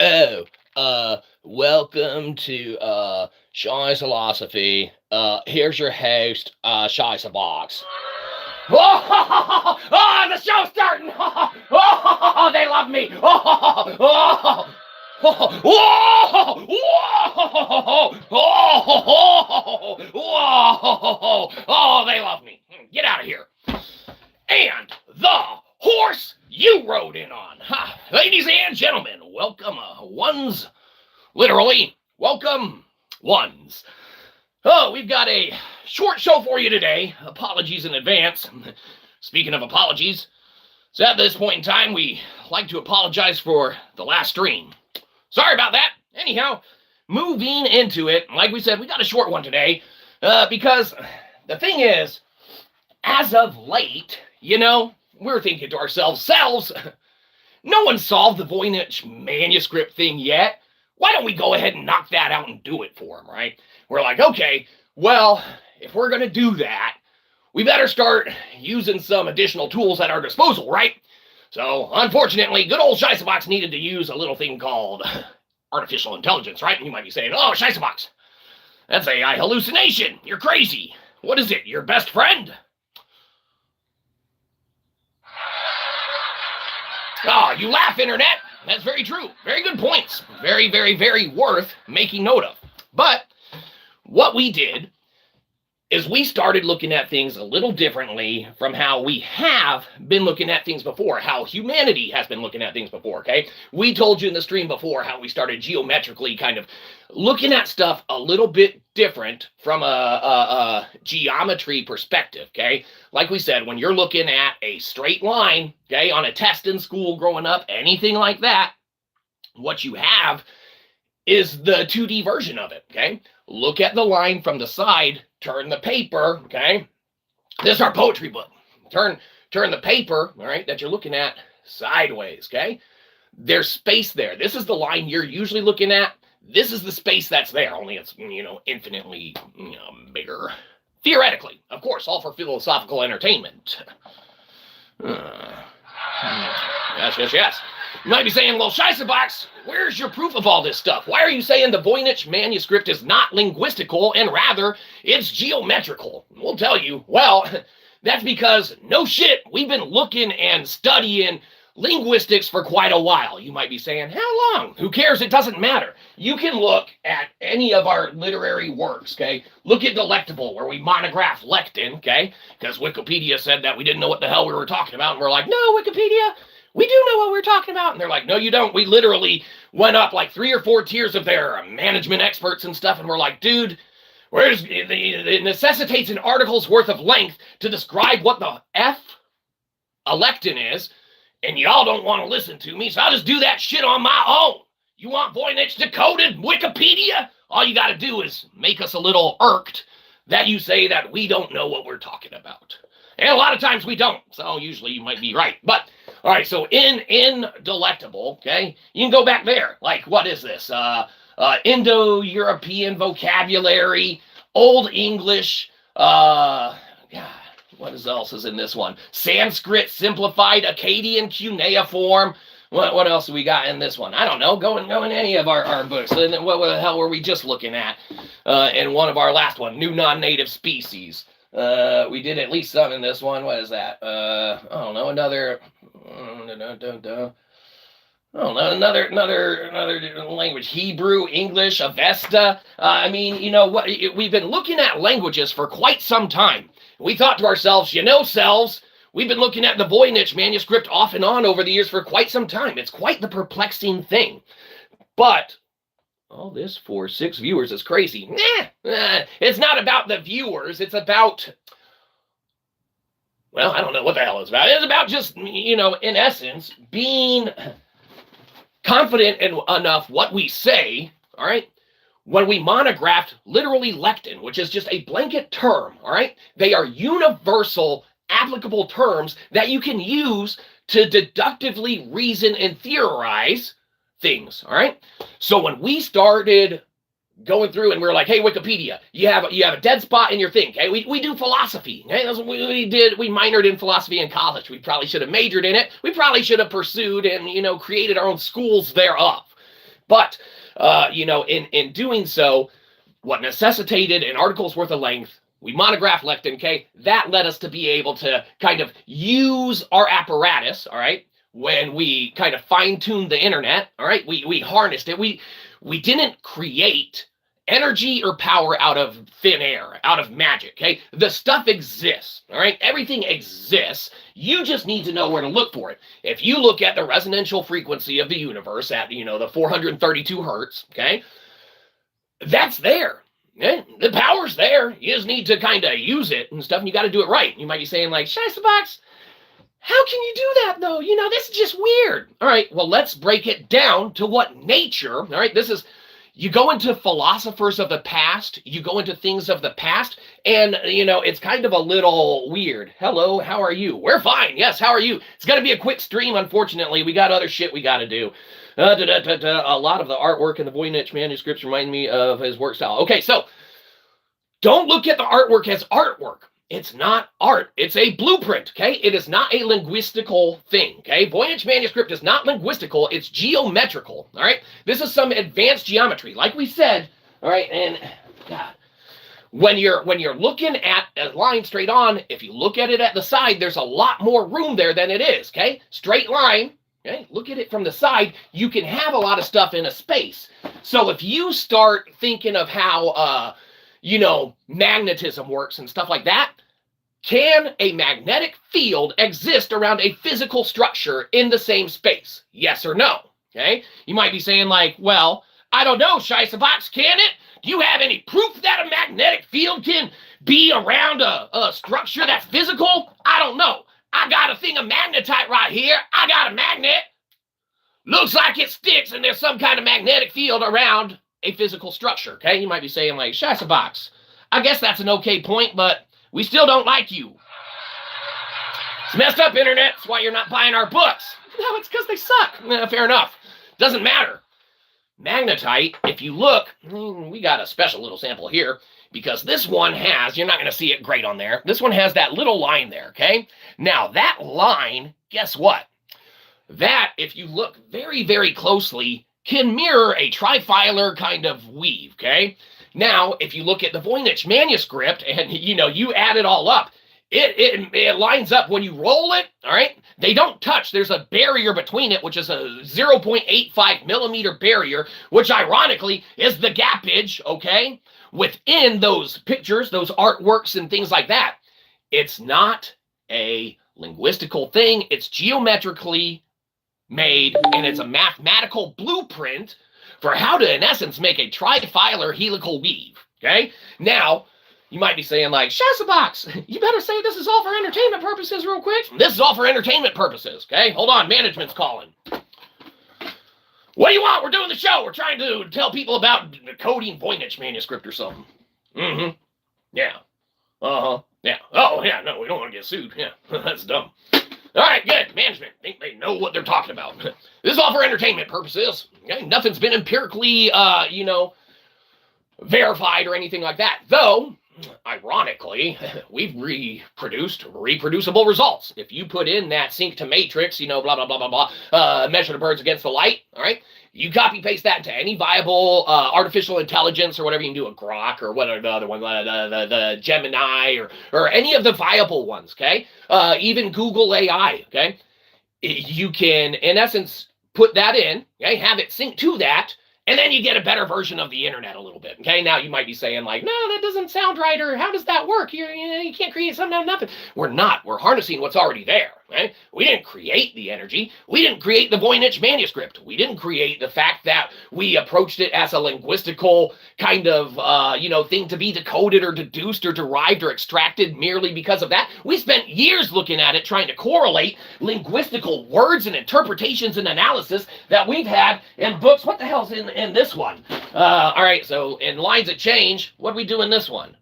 Oh, welcome to Shyzalosophy. Here's your host, Shyzabox. Oh, the show's starting. Oh, they love me. Oh, they love me. Get out of here. And the horse you rode in on. Ladies and gentlemen, welcome ones. Literally, welcome ones. Oh, we've got a short show for you today. Apologies in advance. Speaking of apologies, so at this point in time, we like to apologize for the last stream. Sorry about that. Anyhow, moving into it, like we said, we got a short one today because the thing is, as of late, we're thinking to ourselves, no one solved the Voynich Manuscript thing yet. Why don't we go ahead and knock that out and do it for them, right? We're like, okay, well, if we're going to do that, we better start using some additional tools at our disposal, right? So, unfortunately, good old Shyzabox needed to use a little thing called artificial intelligence, right? And you might be saying, oh, Shyzabox, that's AI hallucination. You're crazy. What is it, your best friend? Oh, you laugh, Internet. That's very true. Very good points. Very, very, very worth making note of. But what we did is we started looking at things a little differently from how we have been looking at things before, how humanity has been looking at things before, okay? We told you in the stream before how we started geometrically kind of looking at stuff a little bit different from a geometry perspective, okay? Like we said, when you're looking at a straight line, okay, on a test in school growing up, anything like that, what you have is the 2D version of it, okay? Look at the line from the side, turn the paper, okay? This is our poetry book. Turn the paper, all right, that you're looking at sideways, okay? There's space there. This is the line you're usually looking at. This is the space that's there, only it's, infinitely, bigger. Theoretically, of course, all for philosophical entertainment. Yes. You might be saying, well, Shyzabox, where's your proof of all this stuff? Why are you saying the Voynich Manuscript is not linguistical and rather it's geometrical? We'll tell you, well, that's because, no shit, we've been looking and studying linguistics for quite a while. You might be saying, how long? Who cares? It doesn't matter. You can look at any of our literary works, okay? Look at Delectable, where we monograph lectin, okay? Because Wikipedia said that we didn't know what the hell we were talking about, and we're like, no, Wikipedia, we do know what we're talking about. And they're like, no, you don't. We literally went up like 3 or 4 tiers of their management experts and stuff, and we're like, dude, it necessitates an article's worth of length to describe what the F a lectin is, and y'all don't want to listen to me, so I'll just do that shit on my own. You want Voynich decoded Wikipedia? All you got to do is make us a little irked that you say that we don't know what we're talking about. And a lot of times we don't, so usually you might be right. But, all right, so in Delectable, okay, you can go back there. Like, what is this? Indo-European vocabulary, Old English, God, what else is in this one? Sanskrit simplified Akkadian cuneiform. What else do we got in this one? I don't know. Go in any of our books. And what the hell were we just looking at in one of our last one? New non-native species. We did at least some in this one. What is that? I don't know. Another language. Hebrew, English, Avesta. I mean, what? We've been looking at languages for quite some time. We thought to ourselves, selves, we've been looking at the Voynich Manuscript off and on over the years for quite some time. It's quite the perplexing thing. But all this for 6 viewers is crazy. It's not about the viewers. It's about, well, I don't know what the hell it's about. It's about just, in essence, being confident in enough what we say, all right? When we monographed literally lectin, which is just a blanket term, all right? They are universal, applicable terms that you can use to deductively reason and theorize things, all right? So when we started going through and we were like, hey, Wikipedia, you have a dead spot in your thing, okay? We do philosophy, okay? That's what we did. We minored in philosophy in college. We probably should have majored in it. We probably should have pursued and, created our own schools thereof. But, in doing so, what necessitated an article's worth of length, we monographed lectin, okay? That led us to be able to kind of use our apparatus, all right? When we kind of fine-tuned the internet, all right? We harnessed it. We didn't create energy or power out of thin air, out of magic, okay? The stuff exists, all right? Everything exists. You just need to know where to look for it. If you look at the resonantial frequency of the universe at, the 432 hertz, okay? That's there. Okay? The power's there. You just need to kind of use it and stuff, and you got to do it right. You might be saying, like, Shyzabox, how can you do that, though? This is just weird. All right, well, let's break it down to what nature, all right, this is, you go into philosophers of the past, you go into things of the past, and, it's kind of a little weird. Hello, how are you? We're fine. Yes, how are you? It's going to be a quick stream, unfortunately. We got other shit we got to do. A lot of the artwork in the Voynich manuscripts remind me of his work style. Okay, so don't look at the artwork as artwork. It's not art. It's a blueprint, okay? It is not a linguistical thing, okay? Voynich manuscript is not linguistical. It's geometrical, all right? This is some advanced geometry. Like we said, all right, and God, when you're looking at a line straight on, if you look at it at the side, there's a lot more room there than it is, okay? Straight line. Okay, look at it from the side, you can have a lot of stuff in a space. So if you start thinking of how, magnetism works and stuff like that, can a magnetic field exist around a physical structure in the same space? Yes or no? Okay, you might be saying like, well, I don't know, Shyzabox, can it? Do you have any proof that a magnetic field can be around a structure that's physical? I don't know. I got a thing of magnetite right here. I got a magnet. Looks like it sticks, and there's some kind of magnetic field around a physical structure, okay? You might be saying, like, Shyzabox, I guess that's an okay point, but we still don't like you. It's messed up, internet. That's why you're not buying our books. No, it's because they suck. Fair enough. Doesn't matter. Magnetite, if you look, we got a special little sample here, because this one has, you're not going to see it great on there, this one has that little line there, okay? Now, that line, guess what? That, if you look very, very closely, can mirror a trifilar kind of weave, okay? Now, if you look at the Voynich manuscript and, you add it all up, it lines up when you roll it, all right? They don't touch. There's a barrier between it, which is a 0.85 millimeter barrier, which ironically is the gappage, okay? Within those pictures, those artworks and things like that. It's not a linguistical thing. It's geometrically made, and it's a mathematical blueprint for how to, in essence, make a trifilar helical weave, okay? Now, you might be saying, like, Shyzabox, you better say this is all for entertainment purposes real quick. This is all for entertainment purposes, okay? Hold on, management's calling. What do you want? We're doing the show. We're trying to tell people about decoding Voynich manuscript or something. Mm-hmm. Yeah. Uh-huh. Yeah. Oh, yeah, no, we don't want to get sued. Yeah, that's dumb. All right, good. Management think they know what they're talking about. This is all for entertainment purposes. Okay? Nothing's been empirically, verified or anything like that. Though, ironically, we've reproduced reproducible results. If you put in that sync to matrix, blah, blah, blah, blah, blah, measure the birds against the light, all right? You copy paste that into any viable artificial intelligence or whatever you can do, a grok or whatever the other one, the Gemini or any of the viable ones, okay? Even Google AI, okay? You can, in essence, put that in, okay? Have it sync to that, and then you get a better version of the internet a little bit, okay? Now you might be saying like, no, that doesn't sound right, or how does that work? You can't create something out of nothing. We're not. We're harnessing what's already there, right? We didn't create the energy. We didn't create the Voynich manuscript. We didn't create the fact that we approached it as a linguistical kind of, thing to be decoded or deduced or derived or extracted merely because of that. We spent years looking at it, trying to correlate linguistical words and interpretations and analysis that we've had in books. What the hell's in this one? All right, so in lines of change, what do we do in this one?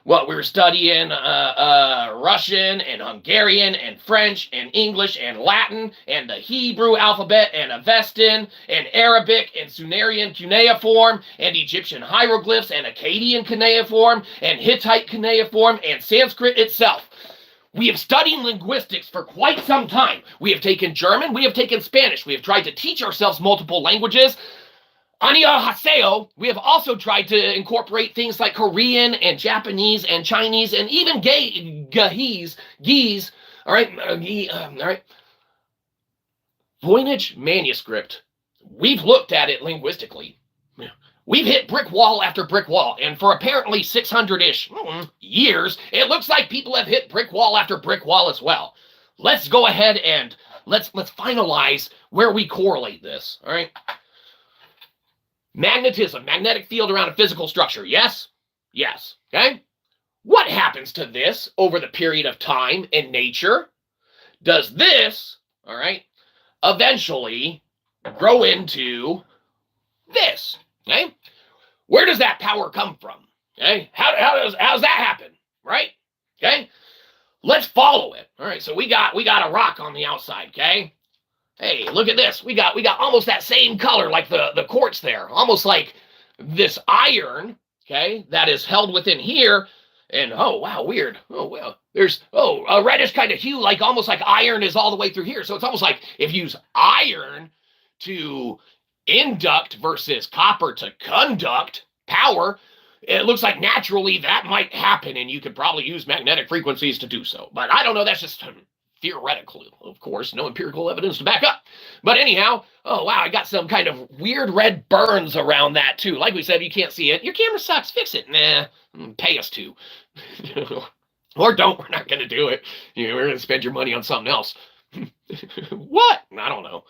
Well, we were studying Russian and Hungarian and French and English and Latin and the Hebrew alphabet and Avestan and Arabic and Sumerian cuneiform and Egyptian hieroglyphs and Akkadian cuneiform and Hittite cuneiform and Sanskrit itself. We have studied linguistics for quite some time. We have taken German, we have taken Spanish. We have tried to teach ourselves multiple languages. Annyeonghaseyo, we have also tried to incorporate things like Korean and Japanese and Chinese and even Geese, all right, all right. Voynich Manuscript, we've looked at it linguistically. We've hit brick wall after brick wall, and for apparently 600-ish years, it looks like people have hit brick wall after brick wall as well. Let's go ahead and let's finalize where we correlate this, all right? Magnetism, magnetic field around a physical structure, yes? Yes, okay? What happens to this over the period of time in nature? Does this, all right, eventually grow into this? Okay, where does that power come from? Okay, how's that happen? Right? Okay, let's follow it. All right, so we got a rock on the outside. Okay, hey, look at this. We got almost that same color like the quartz there, almost like this iron. Okay, that is held within here. And oh wow, weird. Oh well, there's a reddish kind of hue, like almost like iron is all the way through here. So it's almost like if you use iron to induct versus copper to conduct power, it looks like naturally that might happen, and you could probably use magnetic frequencies to do so. But I don't know, that's just theoretical, of course, no empirical evidence to back up. But anyhow, oh wow, I got some kind of weird red burns around that too. Like we said, you can't see it. Your camera sucks, fix it. Nah, pay us to. Or don't, we're not gonna do it. We're gonna spend your money on something else. What? I don't know.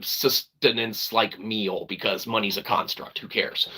Sustenance like meal, because money's a construct. Who cares?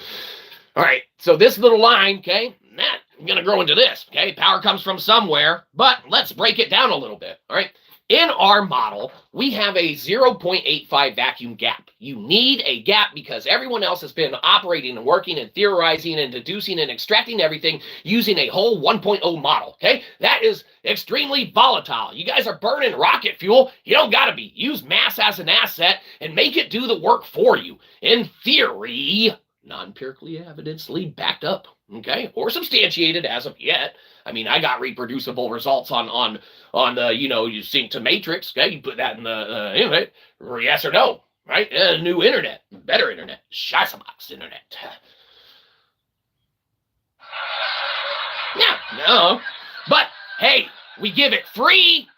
All right, so this little line, okay, that I'm gonna grow into this. Okay, power comes from somewhere, but let's break it down a little bit. All right, in our model, we have a 0.85 vacuum gap. You need a gap because everyone else has been operating and working and theorizing and deducing and extracting everything using a whole 1.0 model. Okay, that is extremely volatile. You guys are burning rocket fuel. You don't got to be. Use mass as an asset and make it do the work for you. In theory, non-empirically evidently backed up, okay, or substantiated as of yet. I mean, I got reproducible results on the, you sync to matrix, okay, you put that in the internet, yes or no, right? New internet, better internet, Shyzabox internet. Yeah, no, but hey, we give it free.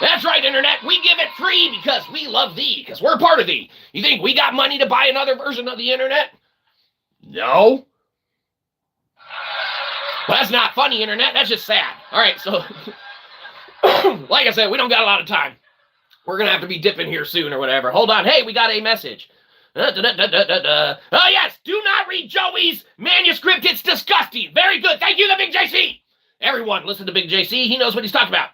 That's right, internet. We give it free because we love thee, because we're part of thee. You think we got money to buy another version of the internet? No. Well, that's not funny, internet. That's just sad. All right, so like I said, we don't got a lot of time. We're going to have to be dipping here soon or whatever. Hold on. Hey, we got a message. Oh, yes. Do not read Joey's manuscript. It's disgusting. Very good. Thank you, the Big JC. Everyone, listen to Big JC. He knows what he's talking about.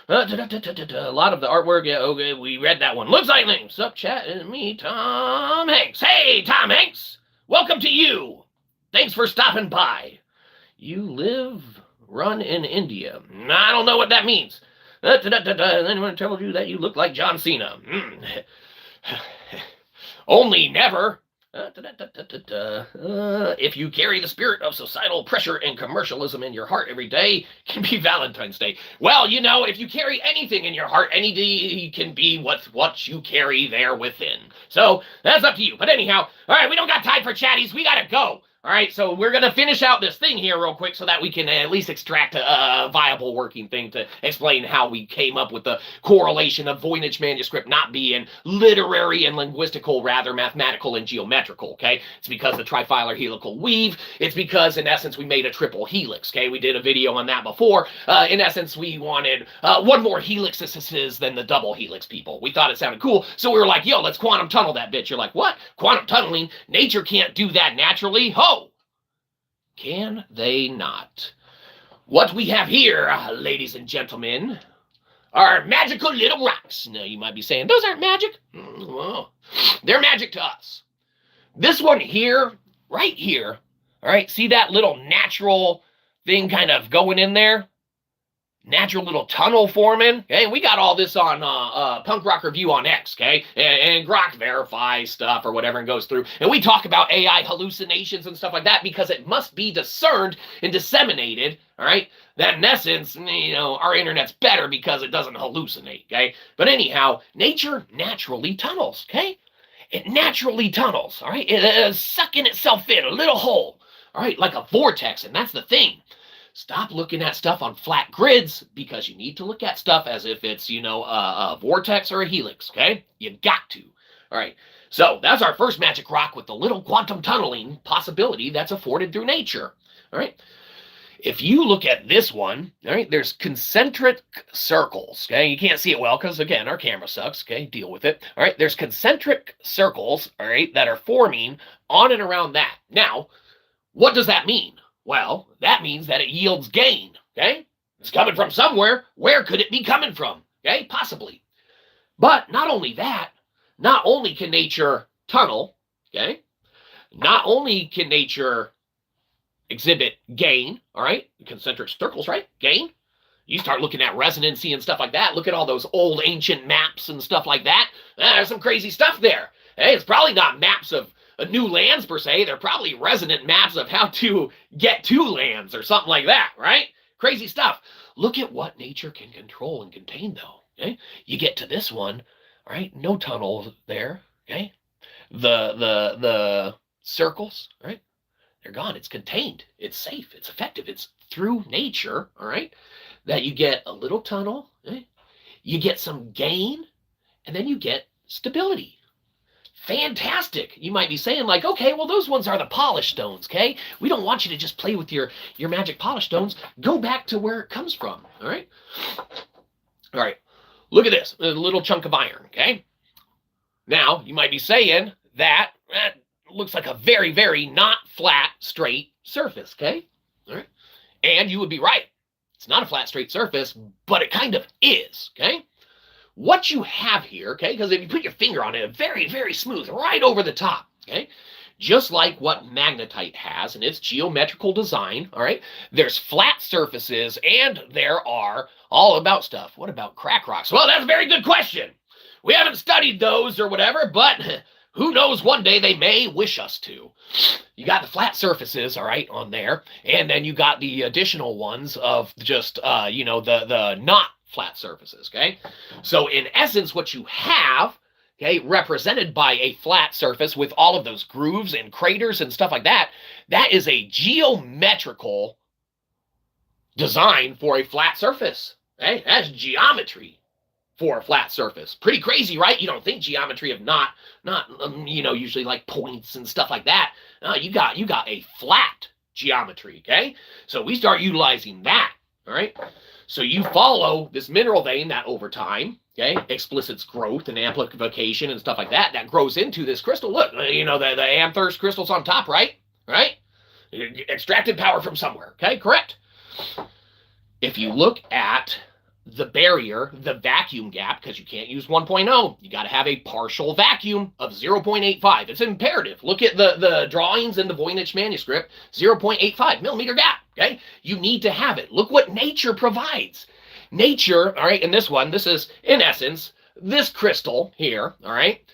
A lot of the artwork, yeah, okay, we read that one. Looks like links. Sup, chat, and me, Tom Hanks. Hey, Tom Hanks, welcome to you. Thanks for stopping by. You run in India. I don't know what that means. Anyone told you that you look like John Cena? Only never. If you carry the spirit of societal pressure and commercialism in your heart every day, can be Valentine's Day. Well, if you carry anything in your heart, any day can be what you carry there within. So that's up to you. But anyhow, all right, we don't got time for chatties. We gotta go. All right, so we're going to finish out this thing here real quick so that we can at least extract a viable working thing to explain how we came up with the correlation of Voynich Manuscript not being literary and linguistical, rather mathematical and geometrical, okay? It's because of trifilar helical weave. It's because, in essence, we made a triple helix, okay? We did a video on that before. In essence, we wanted one more helixes than the double helix people. We thought it sounded cool, so we were like, yo, let's quantum tunnel that bitch. You're like, what? Quantum tunneling? Nature can't do that naturally. Can they not? What we have here, ladies and gentlemen, are magical little rocks. Now, you might be saying, those aren't magic. Well, they're magic to us. This one here, right here, all right, see that little natural thing kind of going in there? Natural little tunnel forming. Okay, we got all this on Punk Rock Review on X, okay? And Grok verifies stuff or whatever and goes through. And we talk about AI hallucinations and stuff like that because it must be discerned and disseminated, all right? That in essence, our internet's better because it doesn't hallucinate, okay? But anyhow, nature naturally tunnels, okay? it naturally tunnels, all right? It's sucking itself in, a little hole, all right, like a vortex, and that's the thing. Stop looking at stuff on flat grids because you need to look at stuff as if it's, a vortex or a helix, okay? You got to. All right, so that's our first magic rock with the little quantum tunneling possibility that's afforded through nature, all right? If you look at this one, all right, there's concentric circles, okay? You can't see it well because, again, our camera sucks, okay? Deal with it. All right, there's concentric circles, all right, that are forming on and around that. Now, what does that mean? Well, that means that it yields gain, okay? It's coming from somewhere. Where could it be coming from? Okay, possibly. But not only that, not only can nature tunnel, okay? Not only can nature exhibit gain, all right? Concentric circles, right? Gain. You start looking at resonancy and stuff like that. Look at all those old ancient maps and stuff like that. There's some crazy stuff there. Hey, it's probably not maps of new lands per se. They're probably resonant maps of how to get to lands or something like that, right? Crazy stuff. Look at what nature can control and contain, though. Okay, you get to this one, all right? No tunnel there. Okay, the circles, right? They're gone. It's contained. It's safe. It's effective. It's through nature, all right, that you get a little tunnel. Okay? You get some gain, and then you get stability. Fantastic. You might be saying, like, okay, well, those ones are the polish stones, okay? We don't want you to just play with your magic polish stones. Go back to where it comes from, all right? All right, look at this, a little chunk of iron, okay? Now, you might be saying that looks like a very, very not flat, straight surface, okay? All right, and you would be right. It's not a flat, straight surface, but it kind of is, okay? What you have here, okay, because if you put your finger on it, very, very smooth, right over the top, okay? Just like what magnetite has in its geometrical design, all right? There's flat surfaces and there are all about stuff. What about crack rocks? Well, that's a very good question. We haven't studied those or whatever, but who knows, one day they may wish us to. You got the flat surfaces, all right, on there, and then you got the additional ones of just, the not flat surfaces, okay? So in essence, what you have, okay, represented by a flat surface with all of those grooves and craters and stuff like that, that is a geometrical design for a flat surface, okay? That's geometry for a flat surface. Pretty crazy, right? You don't think geometry of not usually like points and stuff like that. You got a flat geometry, okay? So we start utilizing that, all right? So you follow this mineral vein that over time, okay, explicits growth and amplification and stuff like that, that grows into this crystal. Look, the amethers crystals on top, right? Right? Extracted power from somewhere, okay, correct? If you look at the barrier, the vacuum gap, because you can't use 1.0, you got to have a partial vacuum of 0.85. It's imperative. Look at the drawings in the Voynich Manuscript, 0.85 millimeter gap, okay? You need to have it. Look what nature provides. Nature, all right, in this one, this is, in essence, this crystal here, all right,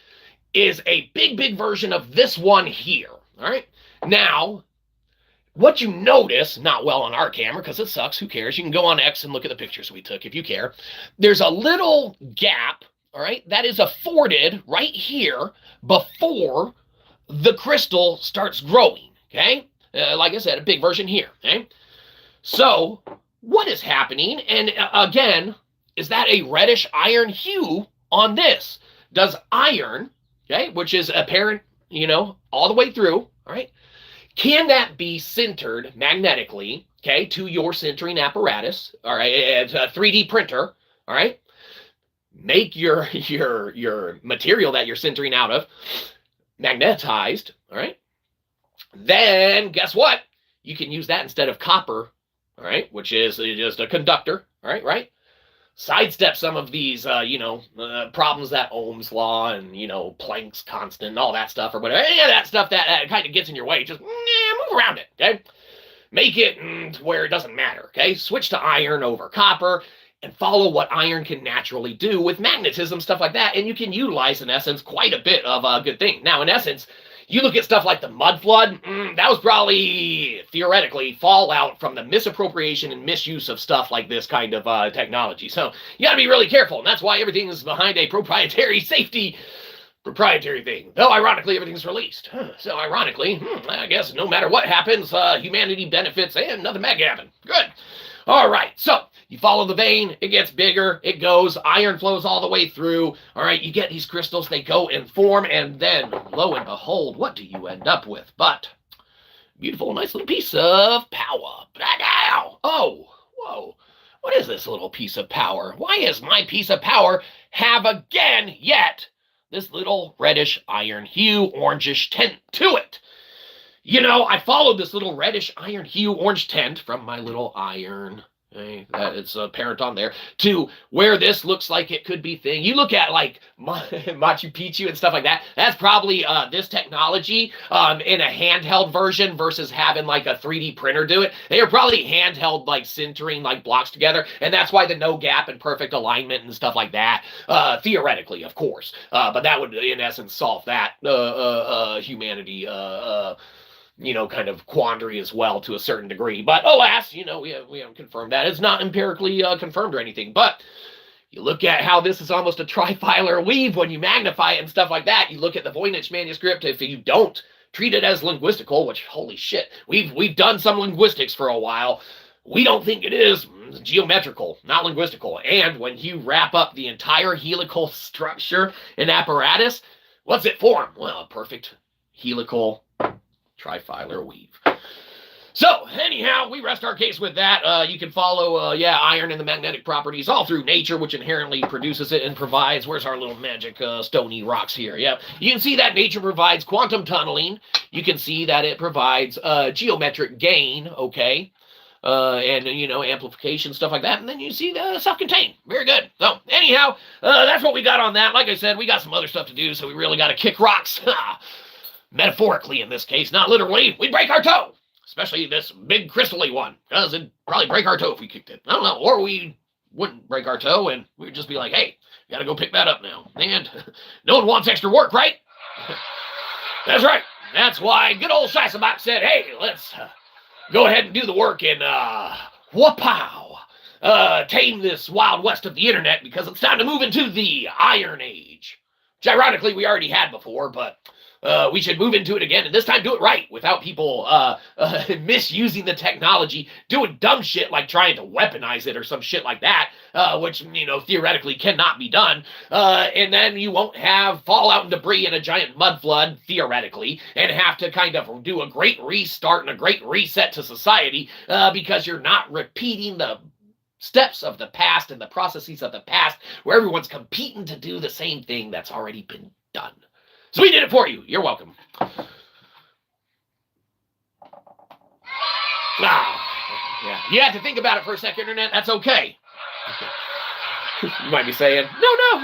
is a big, big version of this one here, all right? Now, what you notice, not well on our camera because it sucks, who cares? You can go on X and look at the pictures we took if you care. There's a little gap, all right, that is afforded right here before the crystal starts growing, okay? Like I said, a big version here, okay? So what is happening? And again, is that a reddish iron hue on this? Does iron, okay, which is apparent, all the way through, all right? Can that be sintered magnetically, okay, to your sintering apparatus, all right, it's a 3D printer, all right? Make your material that you're sintering out of magnetized, all right? Then guess what? You can use that instead of copper, all right, which is just a conductor, all right? Sidestep some of these, problems that Ohm's law and, Planck's constant and all that stuff or whatever. Any of that stuff that kind of gets in your way, just move around it, okay? Make it to where it doesn't matter, okay? Switch to iron over copper and follow what iron can naturally do with magnetism, stuff like that, and you can utilize, in essence, quite a bit of a good thing. Now, in essence, you look at stuff like the mud flood, that was probably, theoretically, fallout from the misappropriation and misuse of stuff like this kind of technology. So you got to be really careful, and that's why everything is behind a proprietary safety proprietary thing. Though ironically, everything's released. So ironically, I guess no matter what happens, humanity benefits and nothing bad can happen. Good. All right. So you follow the vein, it gets bigger, it goes, iron flows all the way through. All right, you get these crystals, they go and form, and then lo and behold, what do you end up with? But beautiful, nice little piece of power. Oh, whoa. What is this little piece of power? Why is my piece of power have again yet this little reddish iron hue, orangish tint to it? You know, I followed this little reddish iron hue, orange tint from my little iron, it's apparent on there, to where this looks like it could be thing. You look at like Machu Picchu and stuff like that, that's probably this technology in a handheld version versus having like a 3D printer do it. They are probably handheld, like sintering like blocks together, and that's why the no gap and perfect alignment and stuff like that, theoretically, of course. But that would in essence solve that humanity kind of quandary as well to a certain degree. But alas, we haven't confirmed that. It's not empirically confirmed or anything. But you look at how this is almost a trifilar weave when you magnify it and stuff like that. You look at the Voynich Manuscript. If you don't treat it as linguistical, which holy shit, we've done some linguistics for a while. We don't think it is geometrical, not linguistical. And when you wrap up the entire helical structure and apparatus, what's it form? Well, a perfect helical trifilar weave. So anyhow, we rest our case with that. You can follow iron and the magnetic properties all through nature, which inherently produces it and provides. Where's our little magic stony rocks here? Yeah, you can see that nature provides quantum tunneling. You can see that it provides geometric gain, okay, and amplification, stuff like that. And then you see the self-contained. Very good. So anyhow, that's what we got on that. Like I said, we got some other stuff to do, so we really got to kick rocks. Metaphorically in this case, not literally. We'd break our toe, especially this big crystally one, because it'd probably break our toe if we kicked it. I don't know, or we wouldn't break our toe and we'd just be like, hey, you gotta go pick that up now. And no one wants extra work, right? That's right. That's why good old Shyzabox said, hey, let's go ahead and do the work and tame this wild west of the internet, because it's time to move into the Iron Age, which ironically we already had before, but we should move into it again, and this time do it right, without people misusing the technology, doing dumb shit like trying to weaponize it or some shit like that, which, theoretically cannot be done, and then you won't have fallout and debris in a giant mud flood, theoretically, and have to kind of do a great restart and a great reset to society, because you're not repeating the steps of the past and the processes of the past, where everyone's competing to do the same thing that's already been done. So we did it for you. You're welcome. Yeah. You have to think about it for a second, Internet. That's okay. You might be saying, no,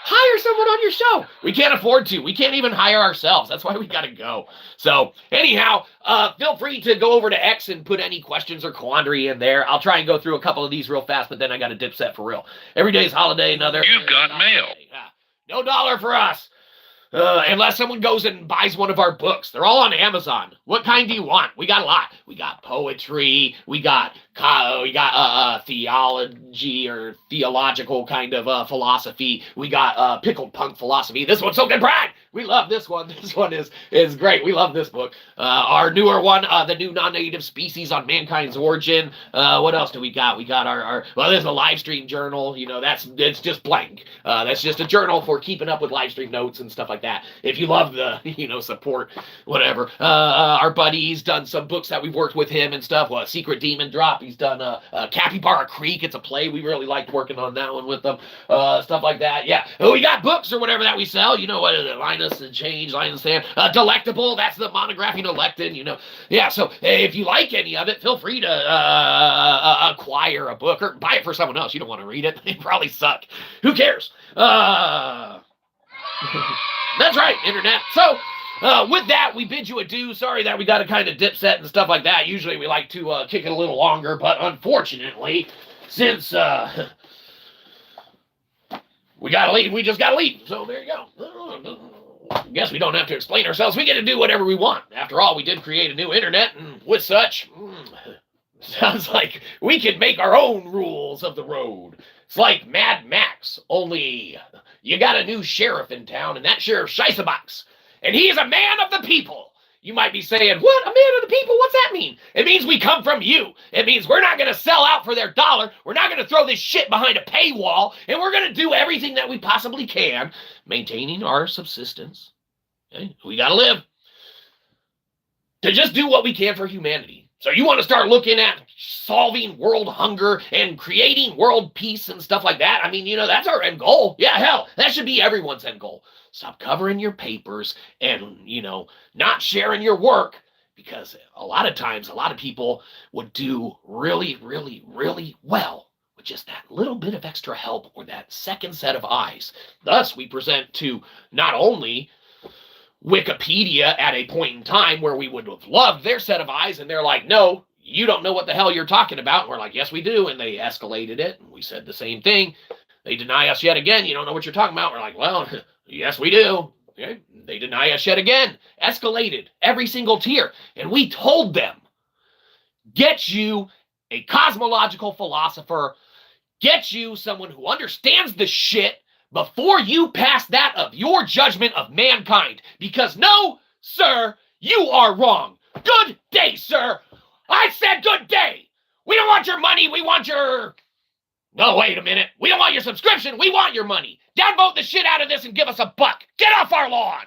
hire someone on your show. We can't afford to. We can't even hire ourselves. That's why we got to go. So anyhow, feel free to go over to X and put any questions or quandary in there. I'll try and go through a couple of these real fast, but then I got a dip set for real. Every day's holiday, another. You've got mail. No dollar for us. Unless someone goes and buys one of our books. They're all on Amazon. What kind do you want? We got a lot. We got poetry. We got theology or theological kind of philosophy. We got pickled punk philosophy. This one's so good, Brad. We love this one. This one is great. We love this book. Our newer one, the new non-native species on mankind's origin. What else do we got? We got well, there's a live stream journal. It's just blank. That's just a journal for keeping up with live stream notes and stuff like that. If you love the, support, whatever. Our buddy's done some books that we've worked with him and stuff. Well, Secret Demon Drop. He's done Capybara Creek. It's a play. We really liked working on that one with them. Stuff like that. Yeah. We got books or whatever that we sell. What is it? Linus and Change, Linus and Sand. Delectable. That's the monographing elected. Yeah. So if you like any of it, feel free to acquire a book or buy it for someone else. You don't want to read it. They probably suck. Who cares? That's right, Internet. So, with that, we bid you adieu. Sorry that we got a kind of dip set and stuff like that. Usually we like to kick it a little longer, but unfortunately, since we gotta leave, we just gotta leave. So there you go. I guess we don't have to explain ourselves. We get to do whatever we want. After all, we did create a new internet, and with such, sounds like we can make our own rules of the road. It's like Mad Max, only you got a new sheriff in town, and that sheriff Shyzabox, and he's a man of the people. You might be saying, what? A man of the people? What's that mean? It means we come from you. It means we're not going to sell out for their dollar. We're not going to throw this shit behind a paywall, and we're going to do everything that we possibly can, maintaining our subsistence. Okay? We got to live. To just do what we can for humanity. So you want to start looking at solving world hunger and creating world peace and stuff like that? I mean, you know, that's our end goal. Yeah, hell, that should be everyone's end goal. Stop covering your papers and, you know, not sharing your work, because a lot of times, a lot of people would do really, really, really well with just that little bit of extra help or that second set of eyes. Thus, we present to not only Wikipedia at a point in time where we would have loved their set of eyes, and they're like, no, you don't know what the hell you're talking about. And we're like, yes, we do. And they escalated it. And we said the same thing. They deny us yet again. You don't know what you're talking about. We're like, well, yes, we do. Okay? They deny us yet again. Escalated every single tier. And we told them, get you a cosmological philosopher. Get you someone who understands the shit before you pass that of your judgment of mankind. Because no, sir, you are wrong. Good day, sir. I said good day. We don't want your money. We want your... No, wait a minute. We don't want your subscription. We want your money. Downvote the shit out of this and give us a buck. Get off our lawn.